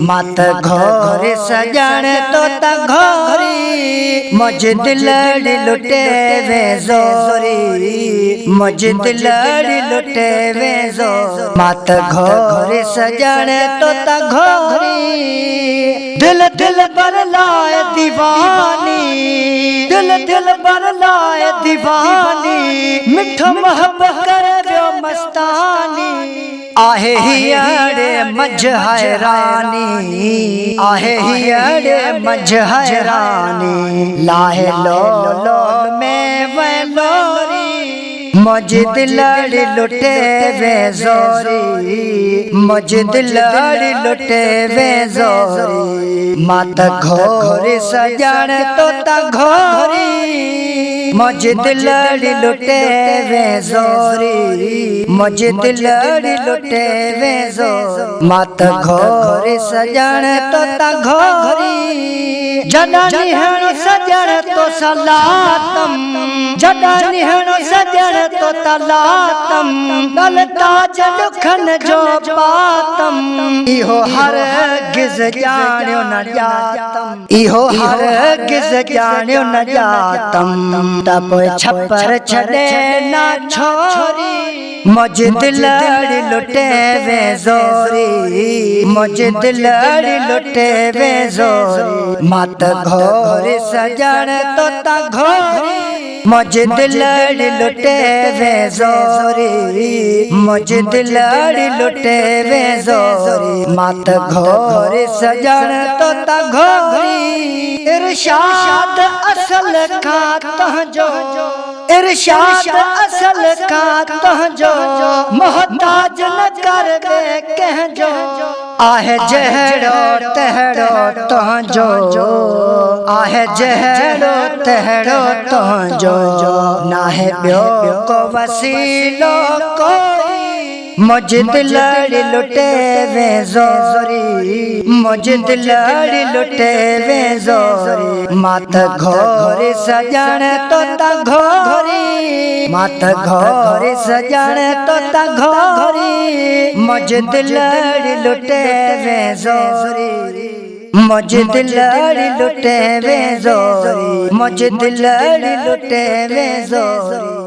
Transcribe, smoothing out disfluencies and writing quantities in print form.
मत घोर सजन तोता घोरी मुझ दिलड़ी लुटे वे जोरी मुझ दिलड़ी लुटे वे जोरी मत घोर सजन तोता घोरी दिल दिल पर लाए दीवानी दिल दिल पर लाए दीवानी मिठो मोहब्बत कर मस्तानी आहे हियाड़े मझ हैरानी आहे हियाड़े मझ हैरानी लाहे लो लो में वे लोरी मुझ दिलड़ी लुटे वे जोरी मुझ दिलड़ी लुटे वे जोरी मत घोर सजन तोता घोरी मुझ दिलड़ी लुटे वे जोरी मुझ दिलड़ी लुटे वे जोरी मत घोर सजन तोता घोरी जदा निहण सजन तो सलातम जदा निहण सजन तो तलातम गलता जलखन जो पातम इहो हर गिज जान्यो न जातम इहो हर गिज जान्यो न जातम तब छप्पर छड़े ना छोरी मुझ दिलड़ी लुटे वे जोरी मुझ दिलड़ी लुटे वे जोरी मत घोर सजन तोता घोरी मुझ दिलड़ी लुटे वे जोरी मुझ दिलड़ी लुटे वे जोरी मत घोर सजन तोता घोरी इरशाद असल का तहजो इरशाद असल का तहजो मोहताज न कर दे कह जो आहे जहड़ो तहड़ो तहजो आहे जहड़ो तहड़ो तहजो ना है ब्यो को वसीलो कोई मुझ दिलड़ी लुटे वे जोरी मुझ दिलड़ी लुटे वे जोरी मत घोर सजन तोता घोरी मत घोर सजन तोता घोरी मुझ दिलड़ी लुटे वे जोरी मुझ दिलड़ी लुटे वे जोरी मुझ दिलड़ी लुटे वे जोरी।